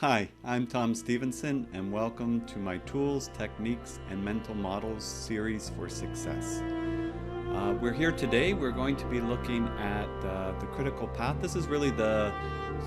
Hi, I'm Tom Stephenson, and welcome to my Tools, Techniques, and Mental Models series for success. We're here today. We're going to be looking at the critical path. This is really the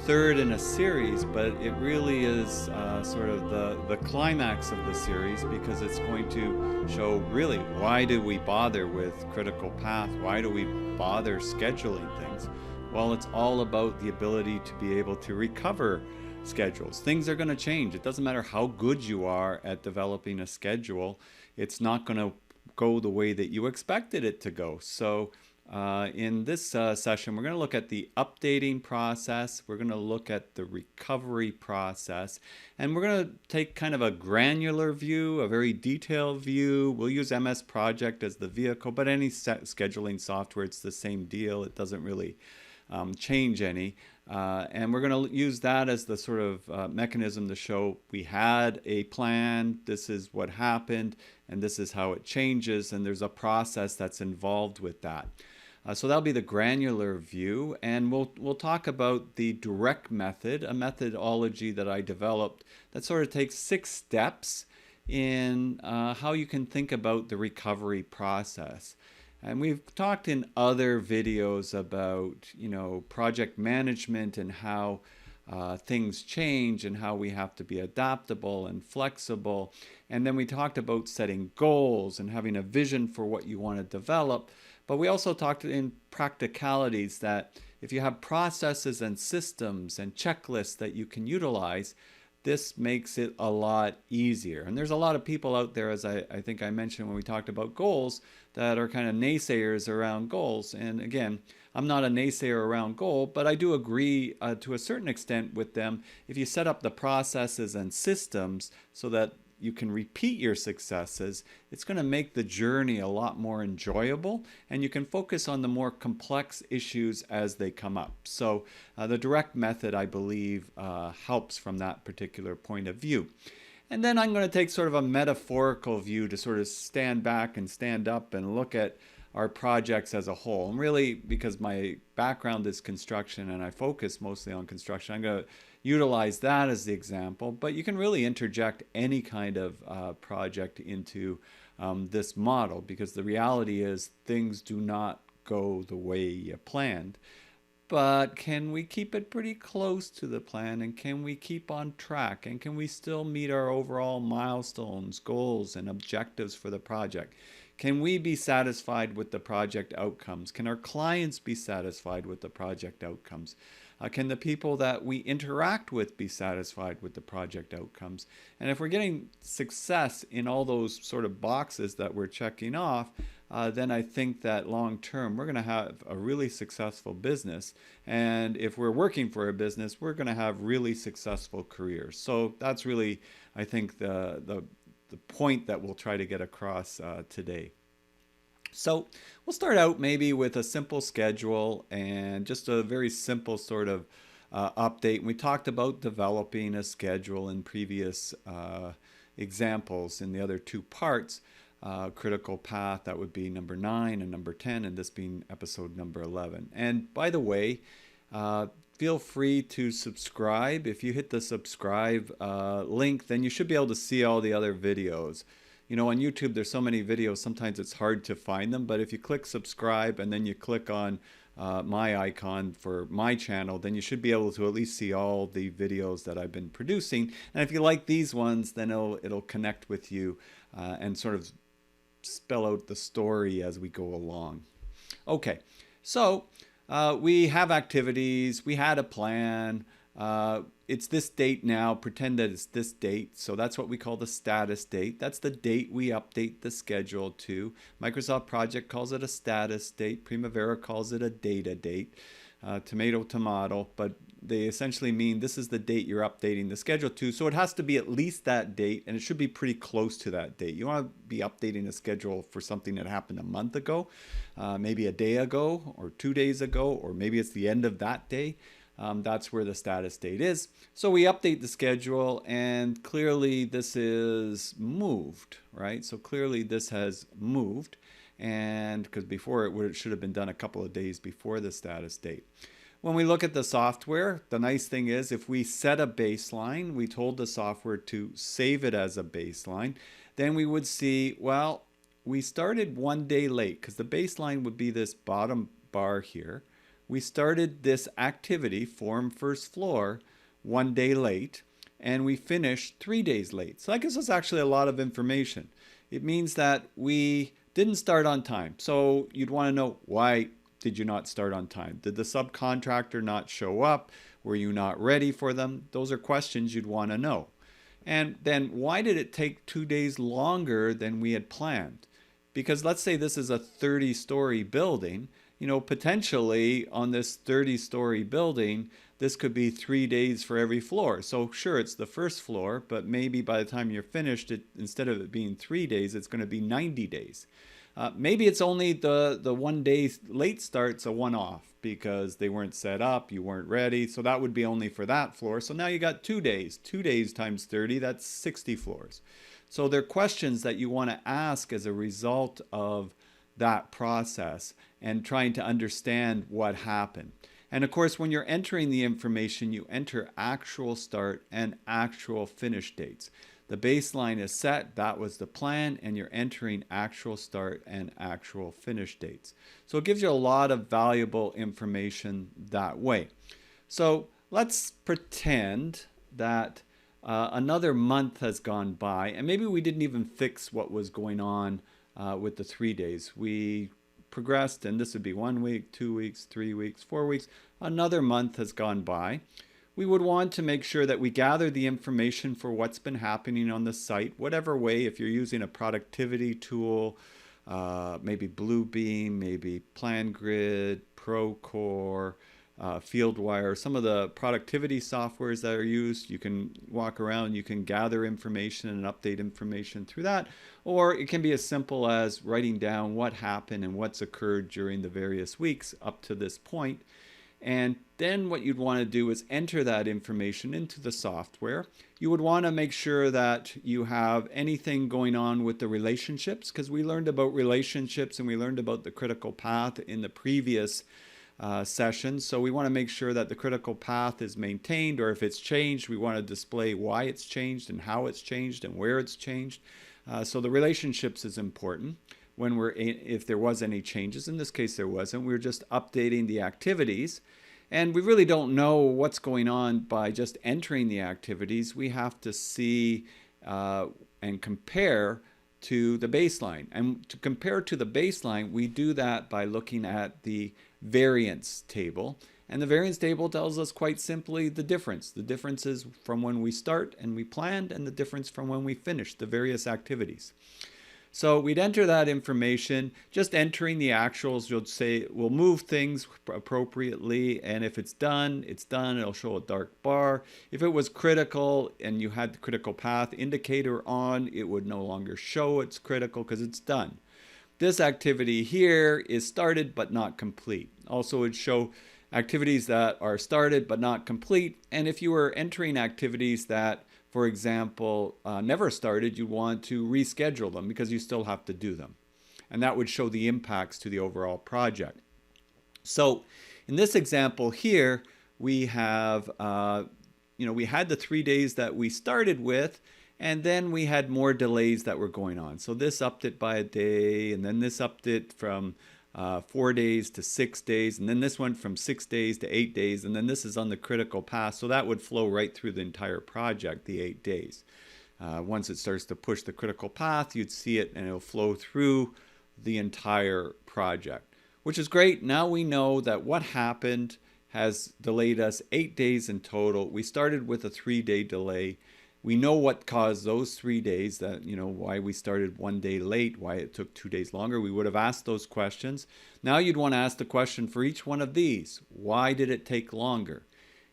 third in a series, but it really is sort of the climax of the series, because it's going to show really why do we bother with critical path? Why do we bother scheduling things? Well, it's all about the ability to be able to recover schedules. Things are going to change. It doesn't matter how good you are at developing a schedule. It's not going to go the way that you expected it to go. So in this session, we're going to look at the updating process. We're going to look at the recovery process. And we're going to take kind of a granular view, a very detailed view. We'll use MS Project as the vehicle, but any scheduling software, it's the same deal. It doesn't really change any. And we're going to use that as the sort of mechanism to show we had a plan, this is what happened, and this is how it changes, and there's a process that's involved with that. So that'll be the granular view, and we'll talk about the direct method, a methodology that I developed that sort of takes 6 steps in how you can think about the recovery process. And we've talked in other videos about, project management and how things change and how we have to be adaptable and flexible. And then we talked about setting goals and having a vision for what you want to develop. But we also talked in practicalities that if you have processes and systems and checklists that you can utilize, this makes it a lot easier. And there's a lot of people out there, as I think I mentioned when we talked about goals, that are kind of naysayers around goals. And again, I'm not a naysayer around goal, but I do agree to a certain extent with them. If you set up the processes and systems so that you can repeat your successes, it's going to make the journey a lot more enjoyable, and you can focus on the more complex issues as they come up. So the direct method, I believe, helps from that particular point of view. And then I'm going to take sort of a metaphorical view to sort of stand back and stand up and look at our projects as a whole. And really, because my background is construction and I focus mostly on construction, I'm going to utilize that as the example. But you can really interject any kind of project into this model, because the reality is things do not go the way you planned. But can we keep it pretty close to the plan, and can we keep on track, and can we still meet our overall milestones, goals, and objectives for the project? Can we be satisfied with the project outcomes? Can our clients be satisfied with the project outcomes? Can the people that we interact with be satisfied with the project outcomes? And if we're getting success in all those sort of boxes that we're checking off, then I think that long term we're going to have a really successful business. And if we're working for a business, we're going to have really successful careers. So that's really, I think, the point that we'll try to get across today. So we'll start out maybe with a simple schedule and just a very simple sort of update. We talked about developing a schedule in previous examples in the other 2 parts. Critical path, that would be number 9 and number 10, and this being episode number 11. And by the way, feel free to subscribe. If you hit the subscribe link, then you should be able to see all the other videos. On YouTube, there's so many videos, sometimes it's hard to find them, but if you click subscribe and then you click on my icon for my channel, then you should be able to at least see all the videos that I've been producing. And if you like these ones, then it'll connect with you and sort of spell out the story as we go along. Okay, so we have activities, we had a plan, it's this date now, pretend that it's this date, so that's what we call the status date. That's the date we update the schedule to. Microsoft Project calls it a status date, Primavera calls it a data date, tomato, but they essentially mean this is the date you're updating the schedule to. So it has to be at least that date, and it should be pretty close to that date. You want to be updating a schedule for something that happened a month ago, maybe a day ago, or 2 days ago, or maybe it's the end of that day. That's where the status date is. So we update the schedule, and clearly this is moved, right? So clearly this has moved, and because before it should have been done a couple of days before the status date. when we look at the software, the nice thing is if we set a baseline, we told the software to save it as a baseline, then we would see, well, we started 1 day late because the baseline would be this bottom bar here. We started this activity, form first floor, 1 day late, and we finished 3 days late. So that gives us actually a lot of information. It means that we didn't start on time. So you'd want to know, why did you not start on time? Did the subcontractor not show up? Were you not ready for them? Those are questions you'd want to know. And then why did it take 2 days longer than we had planned? Because let's say this is a 30-story building, potentially on this 30-story building, this could be 3 days for every floor. So sure, it's the first floor, but maybe by the time you're finished, instead of it being 3 days, it's going to be 90 days. Maybe it's only the 1 day late start's a one-off because they weren't set up, you weren't ready. So that would be only for that floor. So now you got 2 days. 2 days times 30, that's 60 floors. So there are questions that you want to ask as a result of that process and trying to understand what happened. And of course, when you're entering the information, you enter actual start and actual finish dates. The baseline is set, that was the plan, and you're entering actual start and actual finish dates. So it gives you a lot of valuable information that way. So let's pretend that another month has gone by, and maybe we didn't even fix what was going on with the 3 days. We progressed, and this would be 1 week, 2 weeks, 3 weeks, 4 weeks. Another month has gone by. We would want to make sure that we gather the information for what's been happening on the site, whatever way. If you're using a productivity tool, maybe Bluebeam, maybe PlanGrid, Procore, FieldWire, some of the productivity softwares that are used, you can walk around, you can gather information and update information through that. Or it can be as simple as writing down what happened and what's occurred during the various weeks up to this point. And then what you'd want to do is enter that information into the software. You would want to make sure that you have anything going on with the relationships, because we learned about relationships and we learned about the critical path in the previous sessions. So we want to make sure that the critical path is maintained, or if it's changed, we want to display why it's changed and how it's changed and where it's changed. So the relationships is important. When if there was any changes, in this case there wasn't, we were just updating the activities. And we really don't know what's going on by just entering the activities. We have to see and compare to the baseline. And to compare to the baseline, we do that by looking at the variance table. And the variance table tells us quite simply the difference. The difference is from when we start and we planned, and the difference from when we finish the various activities. So we'd enter that information. Just entering the actuals, you'll say we'll move things appropriately, and if it's done, it's done. It'll show a dark bar. If it was critical and you had the critical path indicator on, it would no longer show it's critical because it's done. This activity here is started but not complete. Also, it would show activities that are started but not complete. And if you were entering activities that, for example, never started, you want to reschedule them because you still have to do them. And that would show the impacts to the overall project. So in this example here, we have, we had the 3 days that we started with, and then we had more delays that were going on. So this upped it by a day, and then this upped it from 4 days to 6 days, and then this went from 6 days to 8 days, and then this is on the critical path, so that would flow right through the entire project, the 8 days. Once it starts to push the critical path, you'd see it and it'll flow through the entire project, which is great. Now we know that what happened has delayed us 8 days in total. We started with a 3-day delay. We know what caused those 3 days, that, why we started 1 day late, why it took 2 days longer. We would have asked those questions. Now you'd want to ask the question for each one of these. Why did it take longer?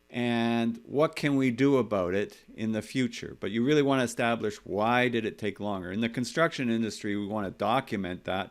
And what can we do about it in the future? But you really want to establish, why did it take longer? In the construction industry, we want to document that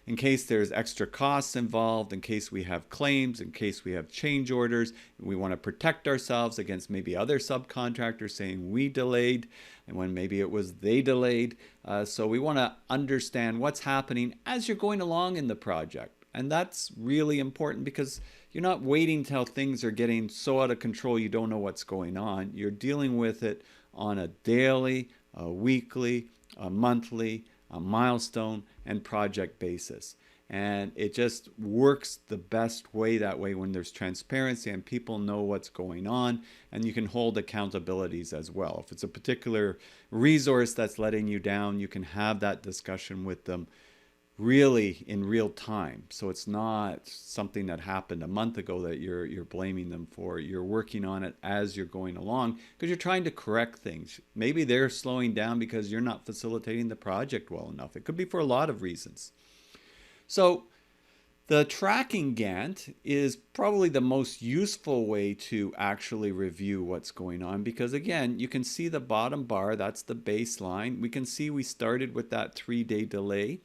in case there's extra costs involved, in case we have claims, in case we have change orders. We want to protect ourselves against maybe other subcontractors saying we delayed, and when maybe it was they delayed. So we want to understand what's happening as you're going along in the project. And that's really important because you're not waiting until things are getting so out of control you don't know what's going on. You're dealing with it on a daily, a weekly, a monthly, a milestone, and project basis. And it just works the best way that way when there's transparency and people know what's going on, and you can hold accountabilities as well. If it's a particular resource that's letting you down, you can have that discussion with them really in real time. So it's not something that happened a month ago that you're blaming them for. You're working on it as you're going along because you're trying to correct things. Maybe they're slowing down because you're not facilitating the project well enough. It could be for a lot of reasons. So the tracking Gantt is probably the most useful way to actually review what's going on because, again, you can see the bottom bar. That's the baseline. We can see we started with that 3-day delay,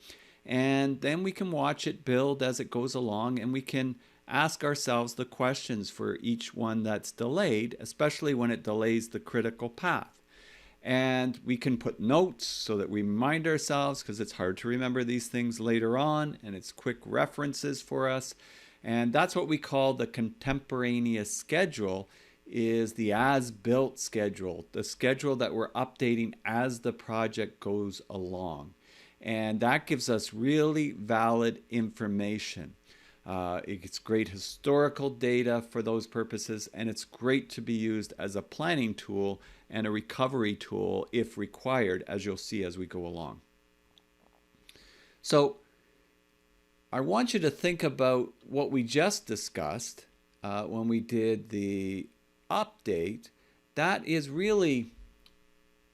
and then we can watch it build as it goes along, and we can ask ourselves the questions for each one that's delayed, especially when it delays the critical path. And we can put notes so that we remind ourselves, because it's hard to remember these things later on, and it's quick references for us. And that's what we call the contemporaneous schedule, is the as-built schedule, the schedule that we're updating as the project goes along. And that gives us really valid information. It's great historical data for those purposes, and it's great to be used as a planning tool and a recovery tool if required, as you'll see as we go along. So I want you to think about what we just discussed when we did the update. That is really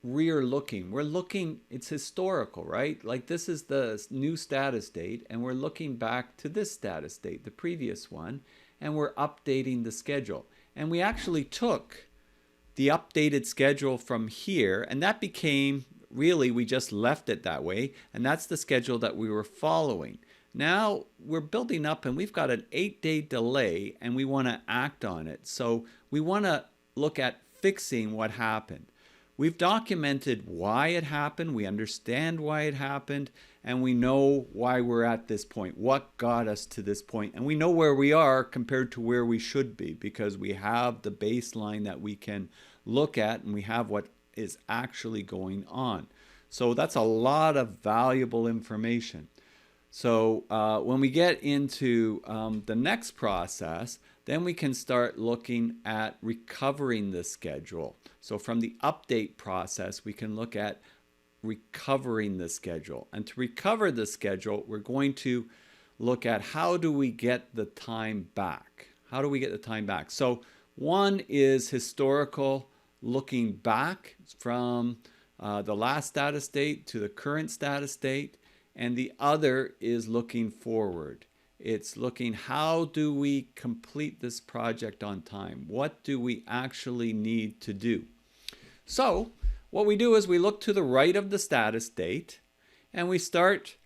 rear looking. We're looking, it's historical, right? Like this is the new status date, and we're looking back to this status date, the previous one, and we're updating the schedule. And we actually took the updated schedule from here, and that became, really, we just left it that way, and that's the schedule that we were following. Now we're building up, and we've got an 8-day delay, and we want to act on it. So we want to look at fixing what happened. We've documented why it happened, we understand why it happened, and we know why we're at this point, what got us to this point, and we know where we are compared to where we should be because we have the baseline that we can look at and we have what is actually going on. So that's a lot of valuable information. So when we get into the next process, then we can start looking at recovering the schedule. So from the update process, we can look at recovering the schedule. And to recover the schedule, we're going to look at how do we get the time back? How do we get the time back? So one is historical, looking back from the last status date to the current status date. And the other is looking forward. It's looking, how do we complete this project on time? What do we actually need to do? So what we do is we look to the right of the status date and we start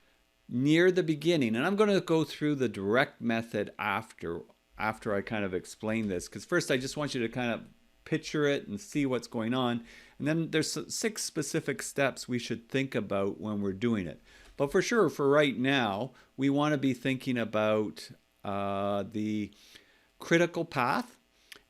near the beginning. And I'm going to go through the direct method after I kind of explain this, because first I just want you to kind of picture it and see what's going on. And then there's 6 specific steps we should think about when we're doing it. But for sure, for right now, we want to be thinking about the critical path,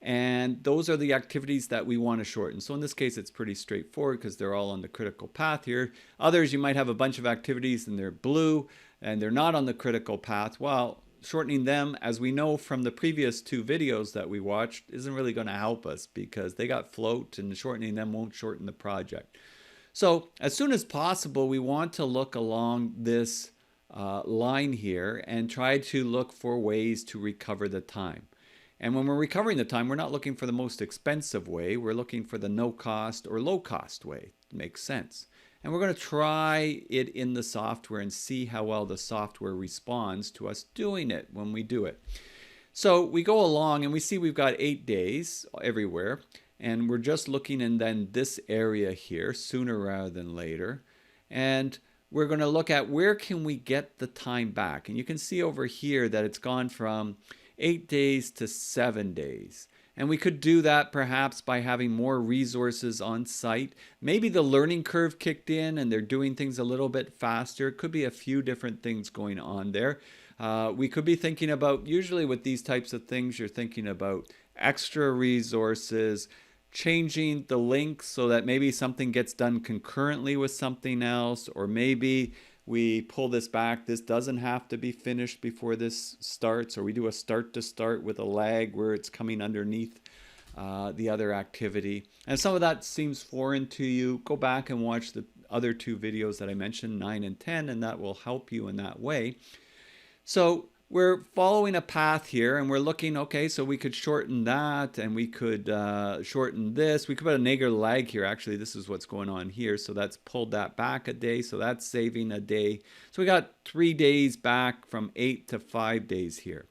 and those are the activities that we want to shorten. So in this case, it's pretty straightforward because they're all on the critical path here. Others, you might have a bunch of activities and they're blue and they're not on the critical path. Well, shortening them, as we know from the previous 2 videos that we watched, isn't really going to help us because they got float, and shortening them won't shorten the project. So as soon as possible, we want to look along this line here and try to look for ways to recover the time. And when we're recovering the time, we're not looking for the most expensive way. We're looking for the no cost or low cost way. It makes sense. And we're going to try it in the software and see how well the software responds to us doing it when we do it. So we go along and we see we've got 8 days everywhere. And we're just looking in then this area here, sooner rather than later. And we're going to look at where can we get the time back. And you can see over here that it's gone from 8 days to 7 days. And we could do that perhaps by having more resources on site. Maybe the learning curve kicked in and they're doing things a little bit faster. It could be a few different things going on there. We could be thinking about, usually with these types of things, you're thinking about extra resources, changing the link so that maybe something gets done concurrently with something else, or maybe we pull this back. This doesn't have to be finished before this starts, or we do a start to start with a lag where it's coming underneath the other activity. And some of that seems foreign to you. Go back and watch the other two videos that I mentioned, 9 and 10, and that will help you in that way. So we're following a path here, and we're looking, okay, so we could shorten that, and we could shorten this. We could put a negative lag here. Actually, this is what's going on here. So that's pulled that back a day. So that's saving a day. So we got 3 days back from 8 to 5 days here.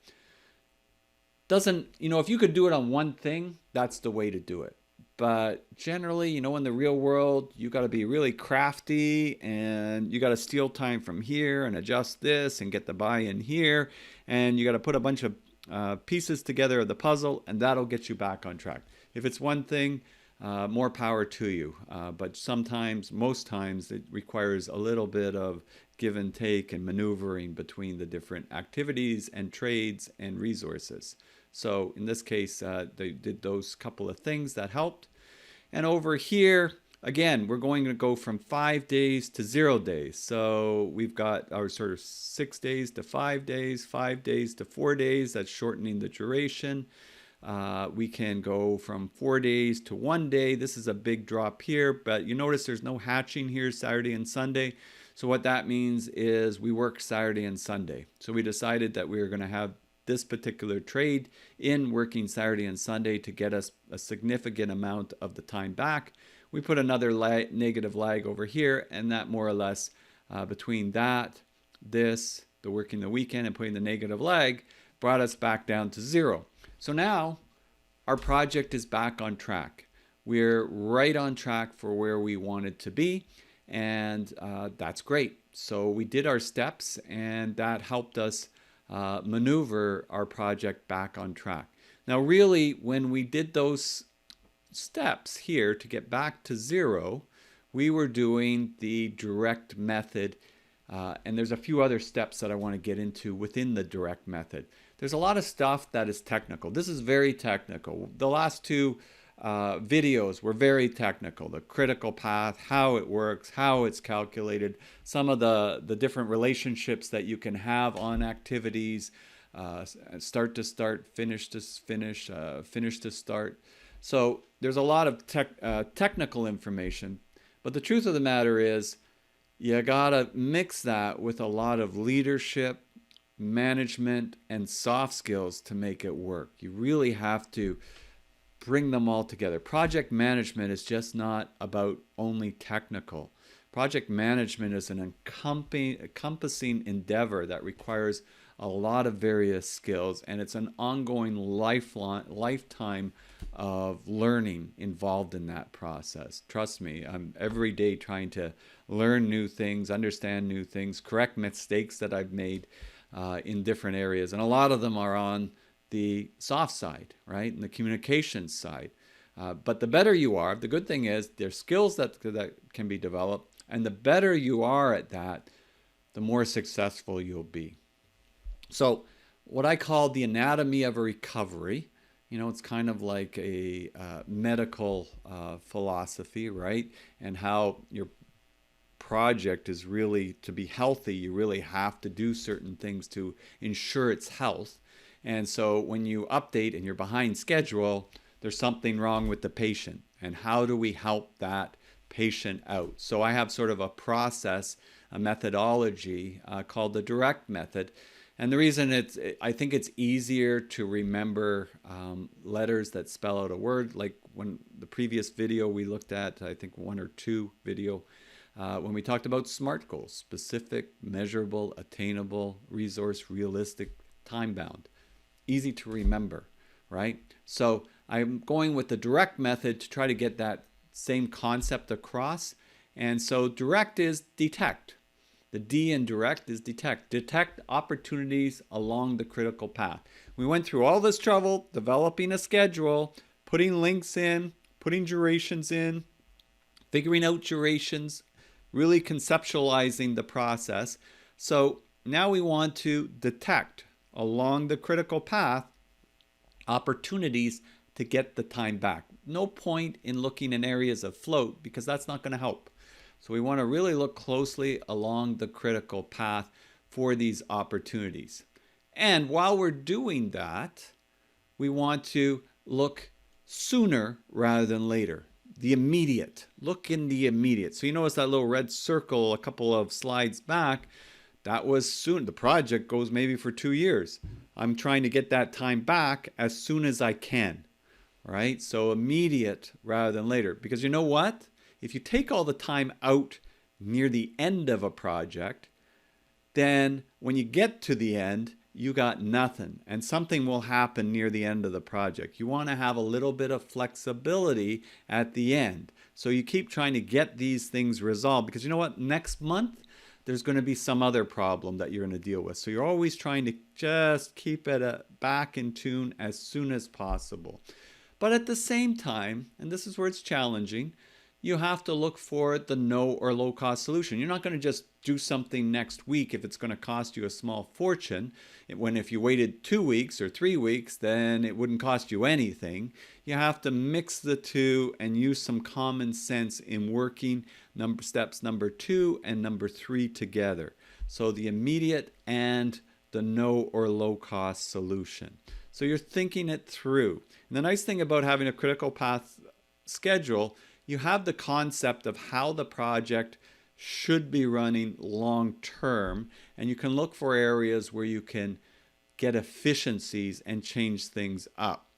Doesn't, if you could do it on one thing, that's the way to do it. But generally, in the real world, you got to be really crafty, and you got to steal time from here and adjust this and get the buy-in here. And you got to put a bunch of pieces together of the puzzle, and that'll get you back on track. If it's one thing, more power to you. But sometimes, most times, it requires a little bit of give and take and maneuvering between the different activities and trades and resources. So in this case, they did those couple of things that helped. And over here, again, we're going to go from 5 days to 0 days. So we've got our sort of 6 days to 5 days, 5 days to 4 days. That's shortening the duration. We can go from 4 days to 1 day. This is a big drop here, but you notice there's no hatching here Saturday and Sunday. So what that means is we work Saturday and Sunday. So we decided that we were going to have this particular trade in working Saturday and Sunday to get us a significant amount of the time back. We put another negative lag over here, and that more or less between that, this, the working the weekend, and putting the negative lag brought us back down to 0. So now our project is back on track. We're right on track for where we wanted to be, and that's great. So we did our steps, and that helped us maneuver our project back on track. Now, really, when we did those steps here to get back to 0, we were doing the direct method, and there's a few other steps that I want to get into within the direct method. There's a lot of stuff that is technical. This is very technical. The last two videos were very technical. The critical path, how it works, how it's calculated, some of the different relationships that you can have on activities, start to start, finish to finish, finish to start. So there's a lot of technical information, but the truth of the matter is you gotta mix that with a lot of leadership, management, and soft skills to make it work. You really have to bring them all together. Project management is just not about only technical. Project management is an encompassing endeavor that requires a lot of various skills, and it's an ongoing lifetime of learning involved in that process. Trust me, I'm every day trying to learn new things, understand new things, correct mistakes that I've made in different areas, and a lot of them are on the soft side, right, and the communications side. But the better you are, the good thing is there's skills that can be developed, and the better you are at that, the more successful you'll be. So what I call the anatomy of a recovery, it's kind of like a medical philosophy, right, and how your project is really, to be healthy, you really have to do certain things to ensure its health. And so when you update and you're behind schedule, there's something wrong with the patient. And how do we help that patient out? So I have sort of a process, a methodology called the direct method. And the reason I think it's easier to remember letters that spell out a word, like when the previous video we looked at, I think 1 or 2 video, when we talked about SMART goals: specific, measurable, attainable, resource, realistic, time-bound. Easy to remember, right? So I'm going with the direct method to try to get that same concept across. And so direct is detect. The D in direct is detect. Detect opportunities along the critical path. We went through all this trouble, developing a schedule, putting links in, putting durations in, figuring out durations, really conceptualizing the process. So Now we want to detect along the critical path opportunities to get the time back. No point in looking in areas of float because that's not going to help. So we want to really look closely along the critical path for these opportunities. And while we're doing that, we want to look sooner rather than later. The immediate. Look in the immediate. So you notice that little red circle a couple of slides back. That was soon. The project goes maybe for 2 years. I'm trying to get that time back as soon as I can. Right? So immediate rather than later. Because you know what? If you take all the time out near the end of a project, then when you get to the end, you got nothing, and something will happen near the end of the project. You want to have a little bit of flexibility at the end. So you keep trying to get these things resolved, because you know what? Next month, there's going to be some other problem that you're going to deal with. So you're always trying to just keep it back in tune as soon as possible. But at the same time, and this is where it's challenging, you have to look for the no or low cost solution. You're not going to just do something next week if it's going to cost you a small fortune. When if you waited 2 weeks or 3 weeks, then it wouldn't cost you anything. You have to mix the two and use some common sense in working steps number 2 and number 3 together. So the immediate and the no or low cost solution. So you're thinking it through. And the nice thing about having a critical path schedule, you have the concept of how the project should be running long term, and you can look for areas where you can get efficiencies and change things up.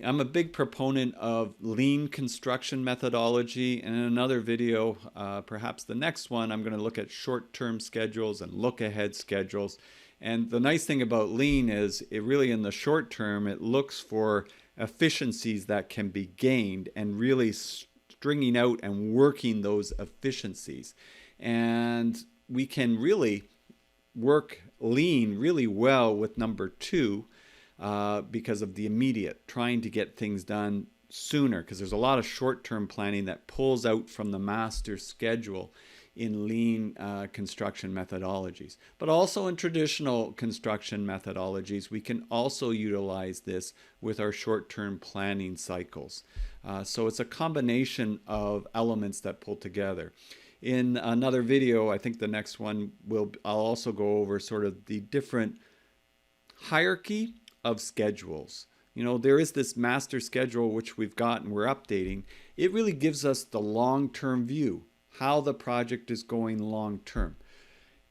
I'm a big proponent of lean construction methodology, and in another video, perhaps the next one, I'm going to look at short-term schedules and look-ahead schedules. And the nice thing about lean is it really in the short term, it looks for efficiencies that can be gained and really stringing out and working those efficiencies. And we can really work lean really well with number 2 because of the immediate, trying to get things done sooner, because there's a lot of short-term planning that pulls out from the master schedule in lean construction methodologies. But also in traditional construction methodologies, we can also utilize this with our short-term planning cycles. So it's a combination of elements that pull together. In another video, I think the next one, I'll also go over sort of the different hierarchy of schedules. You know, there is this master schedule which we've got and we're updating. It really gives us the long-term view, how the project is going long term.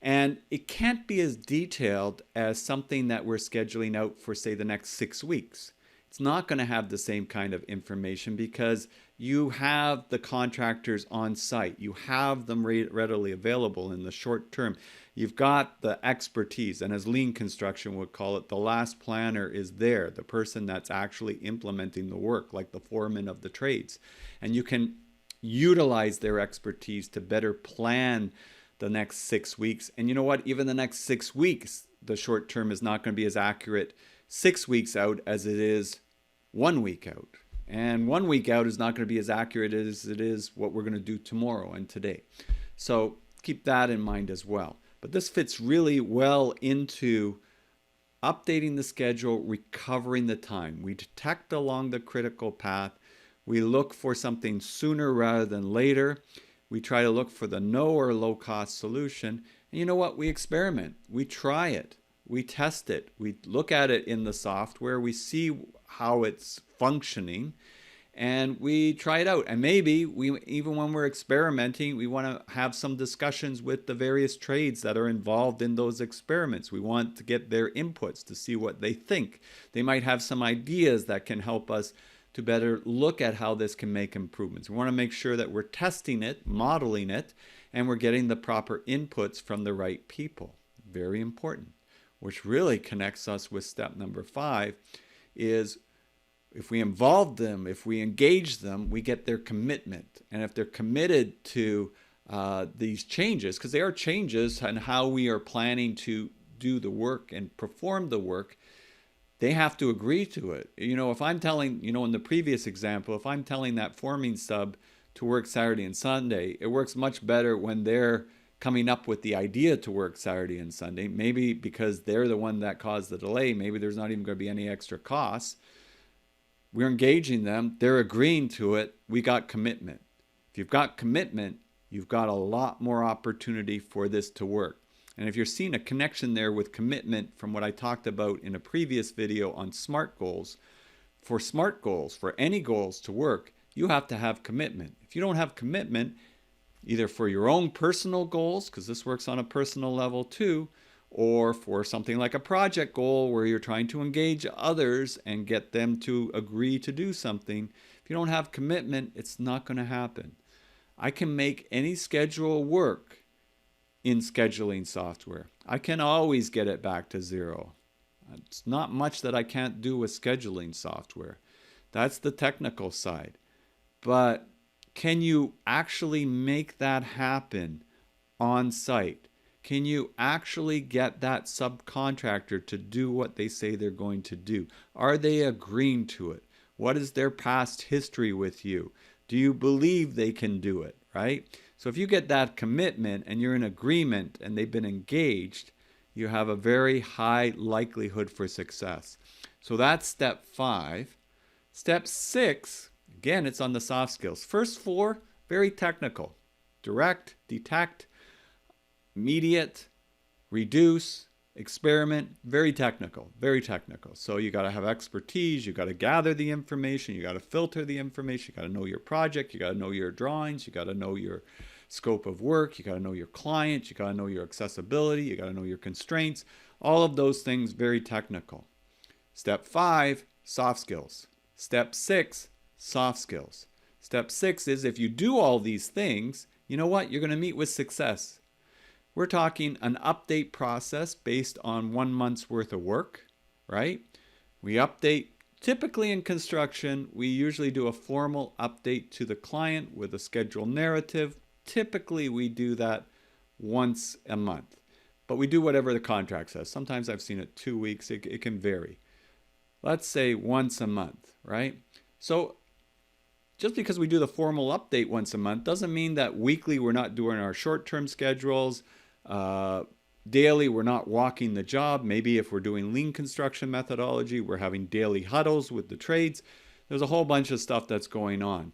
And it can't be as detailed as something that we're scheduling out for, say, the next 6 weeks. It's not going to have the same kind of information because you have the contractors on site. You have them readily available in the short term. You've got the expertise, and as lean construction would call it, the last planner is there, the person that's actually implementing the work, like the foreman of the trades. And you can utilize their expertise to better plan the next 6 weeks. And you know what? Even the next 6 weeks, the short term is not going to be as accurate 6 weeks out as it is 1 week out. And 1 week out is not going to be as accurate as it is what we're going to do tomorrow and today. So keep that in mind as well. But this fits really well into updating the schedule, recovering the time. We detect along the critical path. We look for something sooner rather than later. We try to look for the no or low cost solution. And you know what? We experiment. We try it. We test it. We look at it in the software. We see how it's functioning. And we try it out. And maybe even when we're experimenting, we want to have some discussions with the various trades that are involved in those experiments. We want to get their inputs to see what they think. They might have some ideas that can help us to better look at how this can make improvements. We want to make sure that we're testing it, modeling it, and we're getting the proper inputs from the right people. Very important. Which really connects us with step number 5 is if we involve them, if we engage them, we get their commitment. And if they're committed to these changes, because they are changes in how we are planning to do the work and perform the work, they have to agree to it. You know, if I'm telling, you know, in the previous example, if I'm telling that forming sub to work Saturday and Sunday, it works much better when they're coming up with the idea to work Saturday and Sunday. Maybe because they're the one that caused the delay, maybe there's not even going to be any extra costs. We're engaging them. They're agreeing to it. We got commitment. If you've got commitment, you've got a lot more opportunity for this to work. And if you're seeing a connection there with commitment from what I talked about in a previous video on SMART goals, for any goals to work, you have to have commitment. If you don't have commitment, either for your own personal goals, because this works on a personal level too, or for something like a project goal where you're trying to engage others and get them to agree to do something, if you don't have commitment, it's not going to happen. I can make any schedule work in scheduling software. I can always get it back to zero. It's not much that I can't do with scheduling software. That's the technical side. But can you actually make that happen on site? Can you actually get that subcontractor to do what they say they're going to do? Are they agreeing to it? What is their past history with you? Do you believe they can do it, right? So if you get that commitment and you're in agreement and they've been engaged, you have a very high likelihood for success. So that's step 5. Step 6, again, it's on the soft skills. First 4, very technical. Direct, detect, immediate, reduce, experiment, very technical, very technical. So you got to have expertise, you got to gather the information, you got to filter the information, you got to know your project, you got to know your drawings, you got to know your scope of work, you got to know your client, you got to know your accessibility, you got to know your constraints, all of those things very technical. Step 5, soft skills. Step 6, soft skills. Step 6 is if you do all these things, you know what? You're going to meet with success. We're talking an update process based on 1 month's worth of work, right? We update, typically in construction, we usually do a formal update to the client with a scheduled narrative. Typically, we do that once a month, but we do whatever the contract says. Sometimes I've seen it 2 weeks. It can vary. Let's say once a month, right? So just because we do the formal update once a month doesn't mean that weekly we're not doing our short-term schedules. Daily, we're not walking the job. Maybe if we're doing lean construction methodology, we're having daily huddles with the trades. There's a whole bunch of stuff that's going on.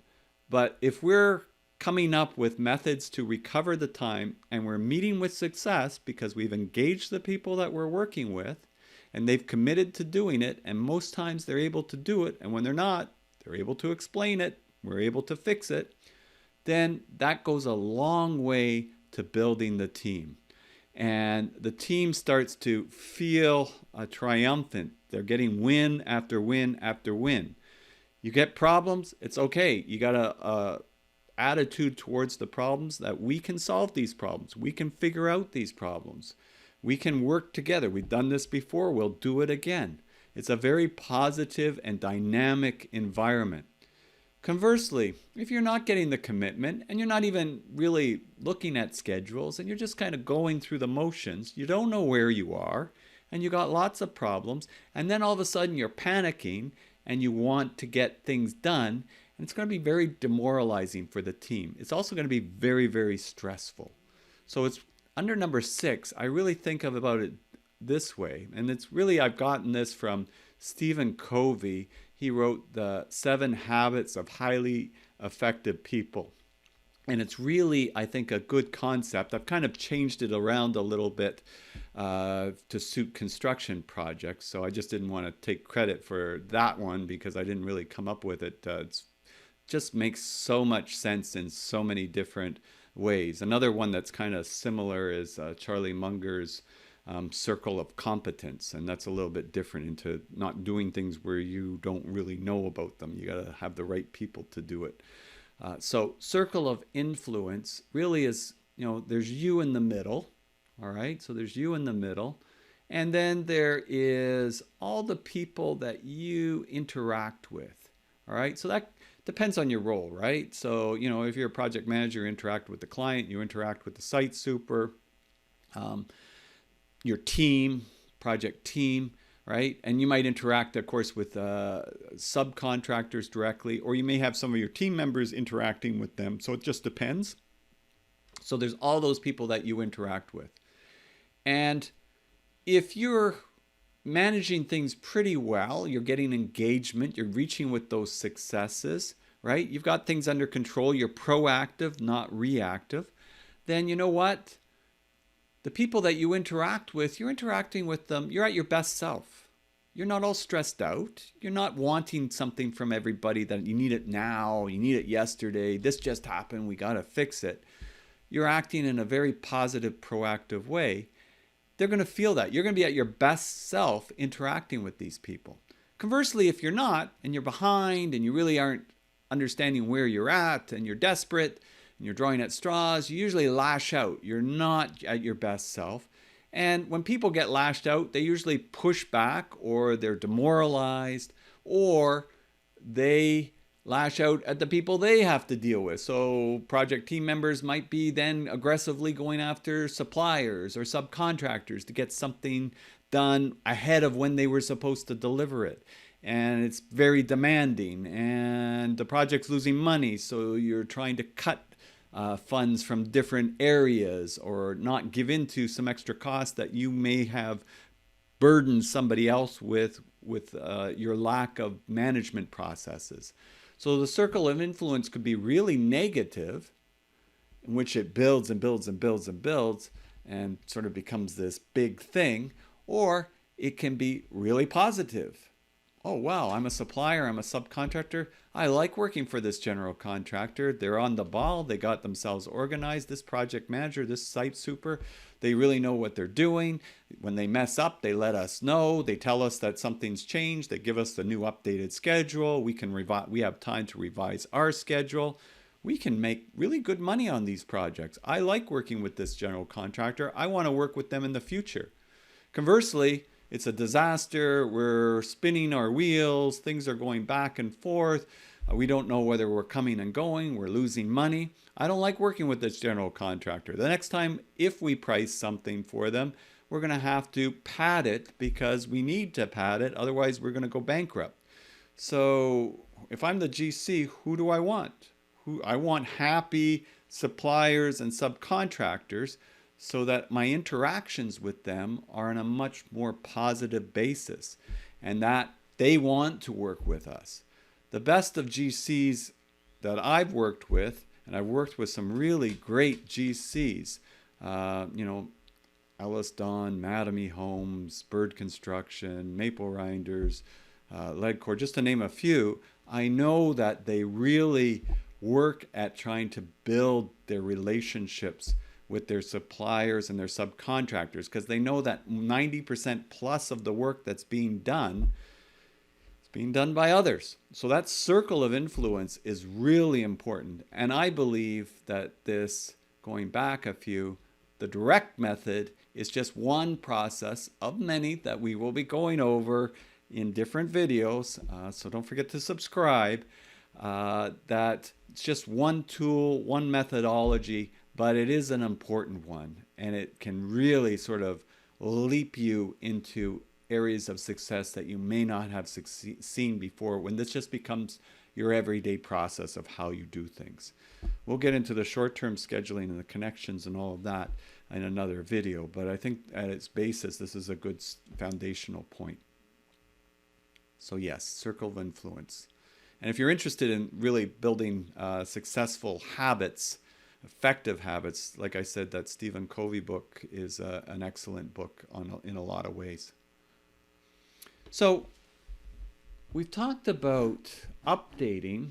But if we're coming up with methods to recover the time and we're meeting with success because we've engaged the people that we're working with and they've committed to doing it, and most times they're able to do it, and when they're not, they're able to explain it, we're able to fix it, then that goes a long way to building the team. And the team starts to feel triumphant. They're getting win after win after win. You get problems, it's okay. You got a attitude towards the problems that we can solve these problems. We can figure out these problems. We can work together. We've done this before, we'll do it again. It's a very positive and dynamic environment. Conversely, if you're not getting the commitment and you're not even really looking at schedules and you're just kind of going through the motions, you don't know where you are and you got lots of problems, and then all of a sudden you're panicking and you want to get things done, and it's going to be very demoralizing for the team. It's also going to be very, very stressful. So it's under number 6, I really think about it this way, and it's really, I've gotten this from Stephen Covey. He wrote the 7 Habits of Highly Effective People. And it's really, I think, a good concept. I've kind of changed it around a little bit to suit construction projects. So I just didn't want to take credit for that one because I didn't really come up with it. It just makes so much sense in so many different ways. Another one that's kind of similar is Charlie Munger's circle of competence, and that's a little bit different into not doing things where you don't really know about them. You got to have the right people to do it. So circle of influence really is, there's you in the middle, all right? So there's you in the middle, and then there is all the people that you interact with, all right? So that depends on your role, right? So, if you're a project manager, you interact with the client, you interact with the site super, your team, project team, right? And you might interact, of course, with subcontractors directly, or you may have some of your team members interacting with them. So it just depends. So there's all those people that you interact with. And if you're managing things pretty well, you're getting engagement, you're reaching with those successes, right? You've got things under control, you're proactive, not reactive, then you know what? The people that you interact with, you're interacting with them, you're at your best self. You're not all stressed out. You're not wanting something from everybody that you need it now, you need it yesterday, this just happened, we got to fix it. You're acting in a very positive, proactive way. They're going to feel that. You're going to be at your best self interacting with these people. Conversely, if you're not, and you're behind, and you really aren't understanding where you're at, and you're desperate, and you're drawing at straws, you usually lash out. You're not at your best self. And when people get lashed out, they usually push back, or they're demoralized, or they lash out at the people they have to deal with. So project team members might be then aggressively going after suppliers or subcontractors to get something done ahead of when they were supposed to deliver it. And it's very demanding, and the project's losing money, so you're trying to cut funds from different areas or not give into some extra costs that you may have burdened somebody else with your lack of management processes. So the circle of influence could be really negative, in which it builds and builds and builds and builds and sort of becomes this big thing, or it can be really positive. Oh, wow, I'm a supplier, I'm a subcontractor. I like working for this general contractor. They're on the ball, they got themselves organized. This project manager, this site super, they really know what they're doing. When they mess up, they let us know. They tell us that something's changed. They give us the new updated schedule. We have time to revise our schedule. We can make really good money on these projects. I like working with this general contractor. I want to work with them in the future. Conversely, it's a disaster. We're spinning our wheels. Things are going back and forth. We don't know whether we're coming and going. We're losing money. I don't like working with this general contractor. The next time, if we price something for them, we're going to have to pad it because we need to pad it. Otherwise, we're going to go bankrupt. So if I'm the GC, who do I want? I want happy suppliers and subcontractors, so that my interactions with them are on a much more positive basis and that they want to work with us. The best of GCs that I've worked with, and I've worked with some really great GCs, Ellis Don, Mattamy Homes, Bird Construction, Maple Rinders, Leadcore, just to name a few. I know that they really work at trying to build their relationships with their suppliers and their subcontractors, because they know that 90% plus of the work that's being done is being done by others. So that circle of influence is really important. And I believe that this, going back a few, the direct method is just one process of many that we will be going over in different videos. So don't forget to subscribe. That it's just one tool, one methodology, but it is an important one, and it can really sort of leap you into areas of success that you may not have seen before, when this just becomes your everyday process of how you do things. We'll get into the short-term scheduling and the connections and all of that in another video, but I think at its basis, this is a good foundational point. So yes, circle of influence. And if you're interested in really building successful habits, effective habits, like I said, that Stephen Covey book is an excellent book in a lot of ways. So we've talked about updating,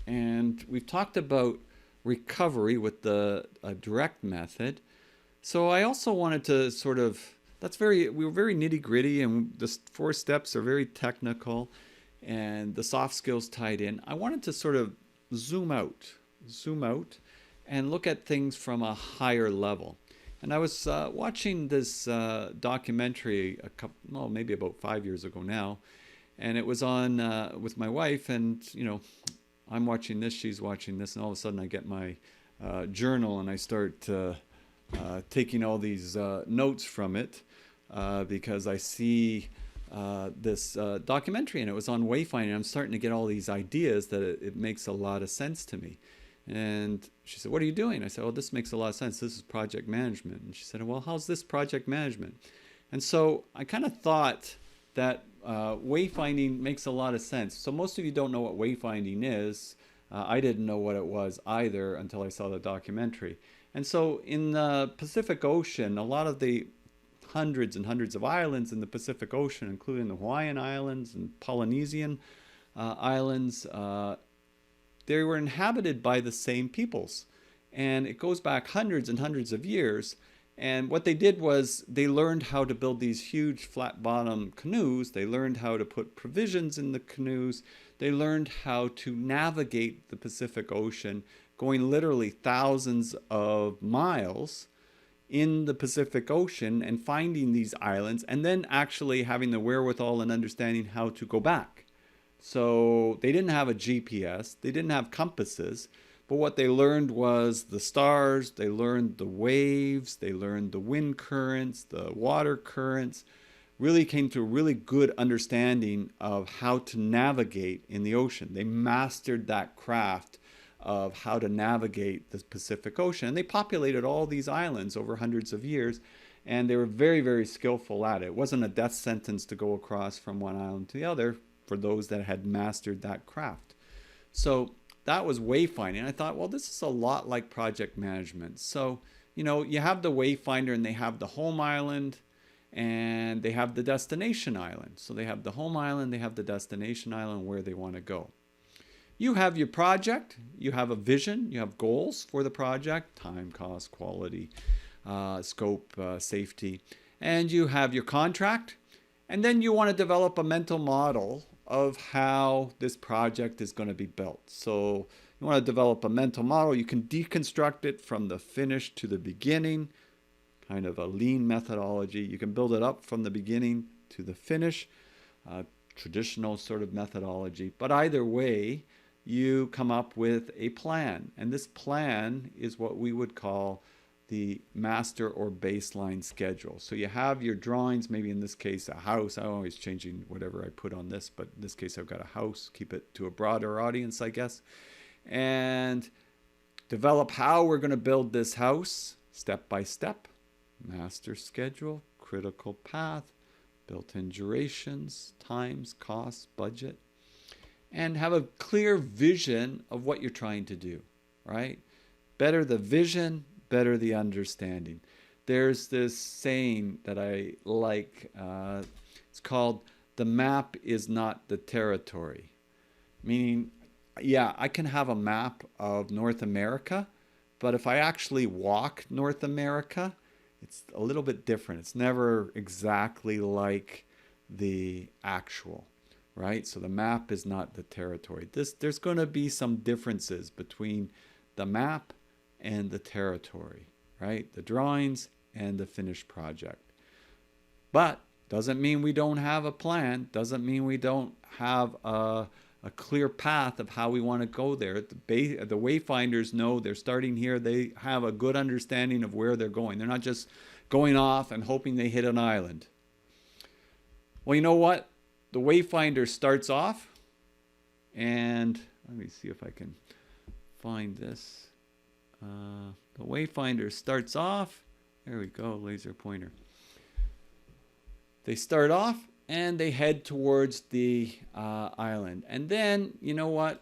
and we've talked about recovery with the direct method. So I also wanted to sort of, we were very nitty gritty, and the 4 steps are very technical, and the soft skills tied in. I wanted to sort of zoom out and look at things from a higher level. And I was watching this documentary maybe about 5 years ago now, and it was on with my wife, and I'm watching this, she's watching this, and all of a sudden I get my journal and I start taking all these notes from it because I see this documentary, and it was on Wayfinding. I'm starting to get all these ideas that it makes a lot of sense to me. And she said, what are you doing? I said, well, this makes a lot of sense. This is project management. And she said, well, how's this project management? And so I kind of thought that wayfinding makes a lot of sense. So most of you don't know what wayfinding is. I didn't know what it was either until I saw the documentary. And so in the Pacific Ocean, a lot of the hundreds and hundreds of islands in the Pacific Ocean, including the Hawaiian Islands and Polynesian islands, they were inhabited by the same peoples. And it goes back hundreds and hundreds of years. And what they did was they learned how to build these huge flat bottom canoes. They learned how to put provisions in the canoes. They learned how to navigate the Pacific Ocean, going literally thousands of miles in the Pacific Ocean and finding these islands, and then actually having the wherewithal and understanding how to go back. So they didn't have a GPS, they didn't have compasses, but what they learned was the stars, they learned the waves, they learned the wind currents, the water currents, really came to a really good understanding of how to navigate in the ocean. They mastered that craft of how to navigate the Pacific Ocean. And they populated all these islands over hundreds of years, and they were very, very skillful at it. It wasn't a death sentence to go across from one island to the other for those that had mastered that craft. So that was wayfinding. I thought, well, this is a lot like project management. So, you know, you have the wayfinder and they have the home island and they have the destination island. So they have the home island, they have the destination island where they want to go. You have your project, you have a vision, you have goals for the project, time, cost, quality, scope, safety, and you have your contract. And then you want to develop a mental model of how this project is going to be built. So you want to develop a mental model. You can deconstruct it from the finish to the beginning, kind of a lean methodology. You can build it up from the beginning to the finish, traditional sort of methodology. But either way, you come up with a plan. And this plan is what we would call the master or baseline schedule. So you have your drawings, maybe in this case a house. I'm always changing whatever I put on this, but in this case I've got a house, keep it to a broader audience, I guess. And develop how we're going to build this house step by step. Master schedule, critical path, built-in durations, times, costs, budget, and have a clear vision of what you're trying to do, right? Better the vision, better the understanding. There's this saying that I like. It's called, the map is not the territory. Meaning, yeah, I can have a map of North America, but if I actually walk North America, it's a little bit different. It's never exactly like the actual, right? So the map is not the territory. There's going to be some differences between the map and the territory, right? The drawings and the finished project. But doesn't mean we don't have a plan, doesn't mean we don't have a clear path of how we want to go there. The wayfinders know they're starting here. They have a good understanding of where they're going. They're not just going off and hoping they hit an island. Well, you know what? The wayfinder starts off, and let me see if I can find this. The wayfinder starts off. There we go, laser pointer. They start off and they head towards the island. And then, you know what?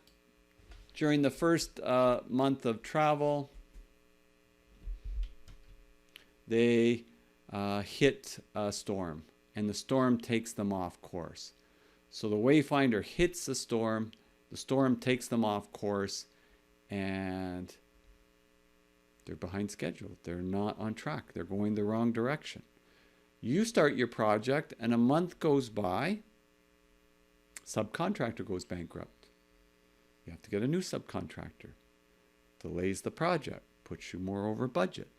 During the first month of travel, they hit a storm, and the storm takes them off course. So the wayfinder hits the storm takes them off course, and they're behind schedule. They're not on track. They're going the wrong direction. You start your project, and a month goes by, subcontractor goes bankrupt. You have to get a new subcontractor. Delays the project, puts you more over budget.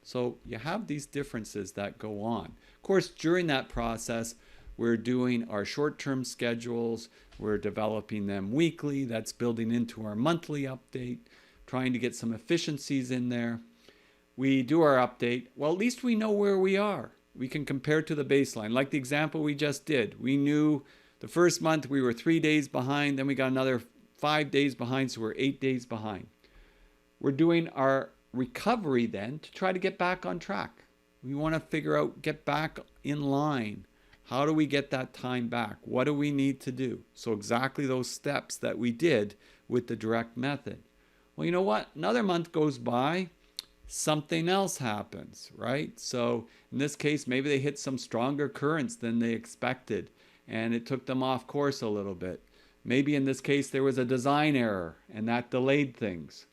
So you have these differences that go on. Of course, during that process, we're doing our short-term schedules. We're developing them weekly. That's building into our monthly update, trying to get some efficiencies in there. We do our update. Well, at least we know where we are. We can compare to the baseline. Like the example we just did. We knew the first month we were 3 days behind. Then we got another 5 days behind, so we're 8 days behind. we're doing our recovery then to try to get back on track. We want to figure out, get back in line. How do we get that time back? What do we need to do? So exactly those steps that we did with the direct method. Well, you know what? Another month goes by, something else happens, right? So in this case, maybe they hit some stronger currents than they expected, and it took them off course a little bit. Maybe in this case, there was a design error, and that delayed things.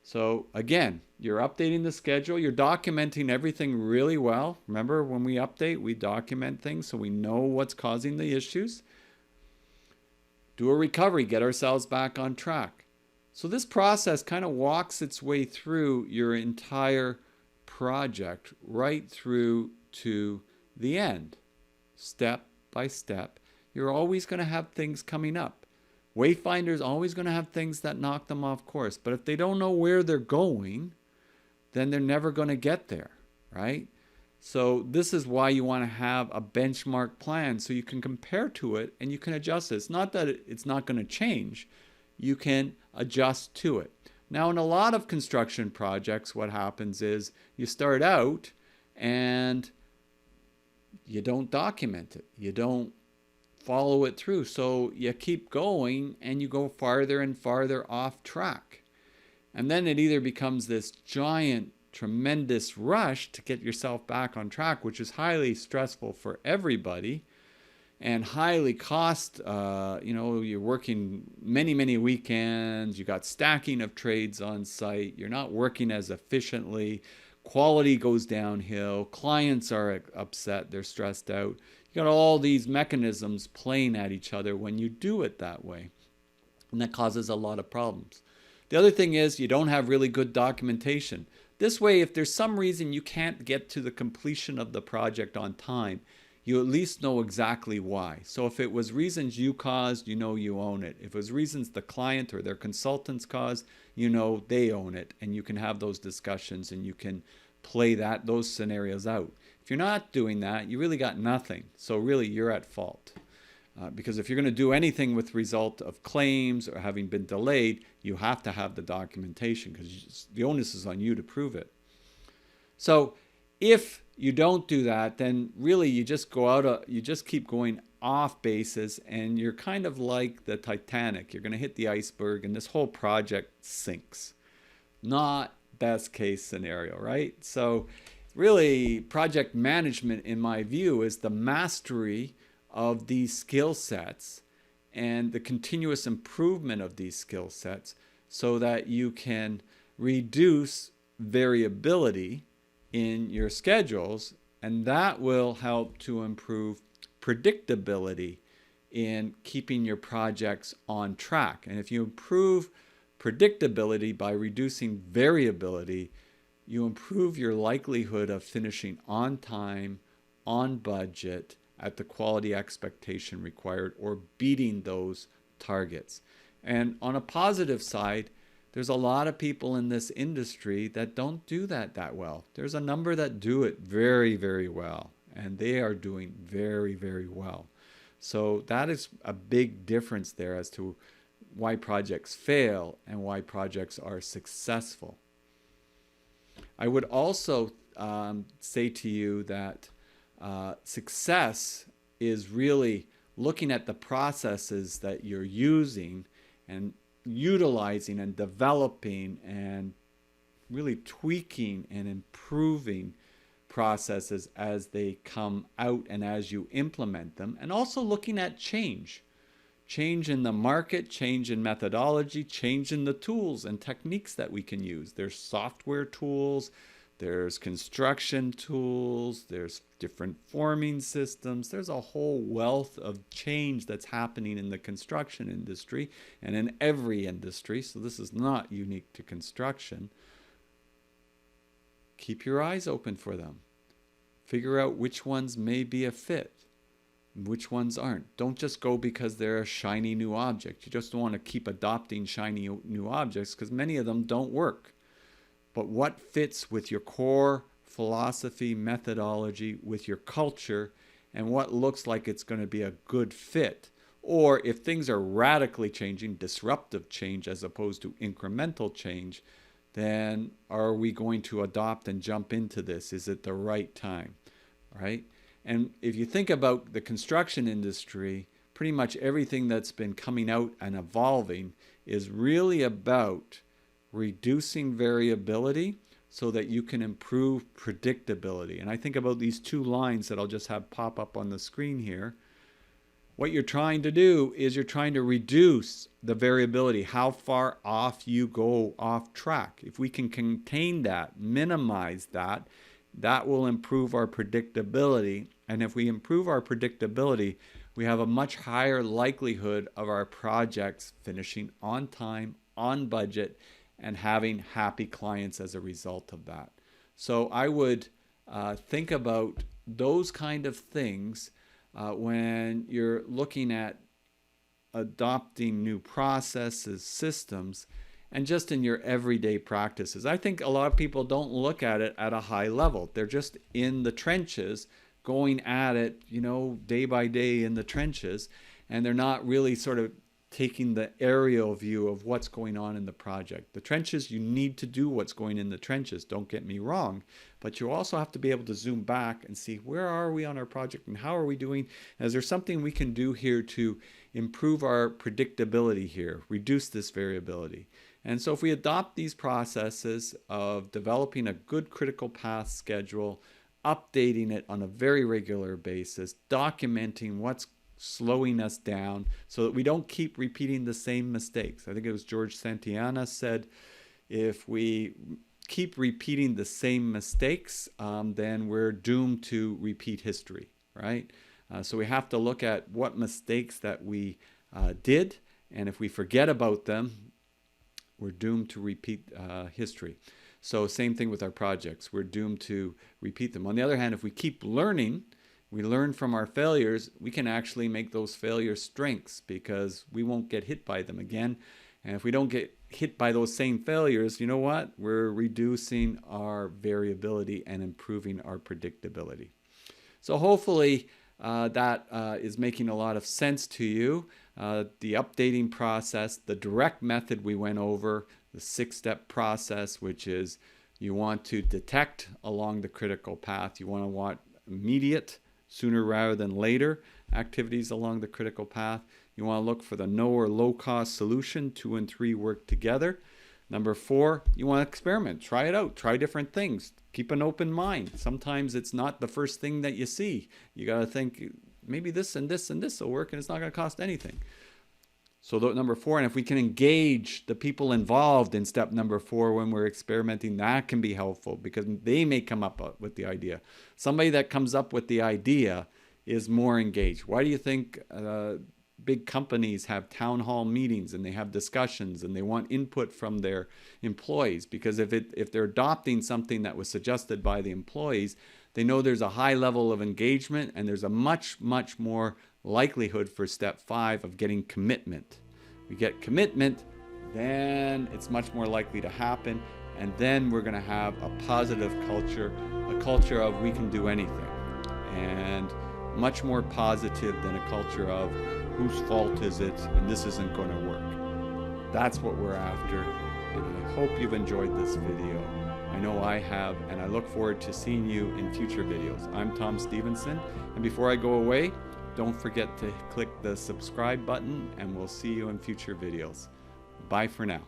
So again, you're updating the schedule, you're documenting everything really well. Remember, when we update, we document things so we know what's causing the issues. Do a recovery, get ourselves back on track. So this process kind of walks its way through your entire project, right through to the end, step by step. You're always going to have things coming up. Wayfinders always going to have things that knock them off course. But if they don't know where they're going, then they're never going to get there, right? So this is why you want to have a benchmark plan so you can compare to it and you can adjust it. It's not that it's not going to change. You can adjust to it. Now, in a lot of construction projects, what happens is you start out and you don't document it. You don't follow it through. So you keep going and you go farther and farther off track. And then it either becomes this giant, tremendous rush to get yourself back on track, which is highly stressful for everybody and highly you're working many weekends, you got stacking of trades on site, you're not working as efficiently, quality goes downhill, clients are upset, they're stressed out. You got all these mechanisms playing at each other when you do it that way. And that causes a lot of problems. The other thing is you don't have really good documentation. This way, if there's some reason you can't get to the completion of the project on time, you at least know exactly why. So if it was reasons you caused, you know you own it. If it was reasons the client or their consultants caused, you know they own it. And you can have those discussions and you can play those scenarios out. If you're not doing that, you really got nothing. So really, you're at fault. Because if you're going to do anything with result of claims or having been delayed, you have to have the documentation because the onus is on you to prove it. So if you don't do that, then really you just you just keep going off basis, and you're kind of like the Titanic. You're going to hit the iceberg, and this whole project sinks. Not best case scenario, right? So really, project management, in my view, is the mastery of these skill sets and the continuous improvement of these skill sets so that you can reduce variability in your schedules, and that will help to improve predictability in keeping your projects on track. And if you improve predictability by reducing variability, you improve your likelihood of finishing on time, on budget, at the quality expectation required, or beating those targets. And on a positive side, there's a lot of people in this industry that don't do that well. There's a number that do it very well, and they are doing very well. So that is a big difference there as to why projects fail and why projects are successful. I would also say to you that success is really looking at the processes that you're using and utilizing and developing and really tweaking and improving processes as they come out and as you implement them, and also looking at change in the market, change in methodology, change in the tools and techniques that we can use. There's software tools, there's construction tools, there's different forming systems. There's a whole wealth of change that's happening in the construction industry and in every industry. So this is not unique to construction. Keep your eyes open for them. Figure out which ones may be a fit, which ones aren't. Don't just go because they're a shiny new object. You just don't want to keep adopting shiny new objects because many of them don't work. But what fits with your core philosophy, methodology, with your culture, and what looks like it's going to be a good fit? Or if things are radically changing, disruptive change as opposed to incremental change, then are we going to adopt and jump into this? Is it the right time, right? And if you think about the construction industry, pretty much everything that's been coming out and evolving is really about reducing variability so that you can improve predictability. And I think about these two lines that I'll just have pop up on the screen here. What you're trying to do is you're trying to reduce the variability, how far off you go off track. If we can contain that, minimize that, that will improve our predictability. And if we improve our predictability, we have a much higher likelihood of our projects finishing on time, on budget, and having happy clients as a result of that. So I would think about those kind of things when you're looking at adopting new processes, systems, and just in your everyday practices. I think a lot of people don't look at it at a high level. They're just in the trenches, going at it, day by day in the trenches, and they're not really sort of taking the aerial view of what's going on in the project. The trenches, you need to do what's going in the trenches, don't get me wrong, but you also have to be able to zoom back and see where are we on our project and how are we doing? Is there something we can do here to improve our predictability here, reduce this variability? And so if we adopt these processes of developing a good critical path schedule, updating it on a very regular basis, documenting what's slowing us down so that we don't keep repeating the same mistakes. I think it was George Santayana said, if we keep repeating the same mistakes, then we're doomed to repeat history, right? So we have to look at what mistakes that we did, and if we forget about them, we're doomed to repeat history. So same thing with our projects. We're doomed to repeat them. On the other hand, if we keep learning, we learn from our failures, we can actually make those failures strengths because we won't get hit by them again. And if we don't get hit by those same failures, you know what? We're reducing our variability and improving our predictability. So hopefully that is making a lot of sense to you. The updating process, the direct method we went over, the 6-step process, which is you want to detect along the critical path. You want immediate, sooner rather than later, activities along the critical path. You want to look for the no or low cost solution. 2 and 3 work together. Number 4, you want to experiment, try it out, try different things. Keep an open mind. Sometimes it's not the first thing that you see. You got to think maybe this and this and this will work and it's not going to cost anything. So number 4, and if we can engage the people involved in step number 4 when we're experimenting, that can be helpful because they may come up with the idea. Somebody that comes up with the idea is more engaged. Why do you think big companies have town hall meetings and they have discussions and they want input from their employees? Because if they're adopting something that was suggested by the employees, they know there's a high level of engagement and there's a much, much more likelihood for step 5 of getting commitment. We get commitment, then it's much more likely to happen, and then we're going to have a positive culture, a culture of we can do anything, and much more positive than a culture of whose fault is it and this isn't going to work. That's what we're after, and I hope you've enjoyed this video. I know I have, and I look forward to seeing you in future videos. I'm Tom Stephenson, and before I go away, don't forget to click the subscribe button, and we'll see you in future videos. Bye for now.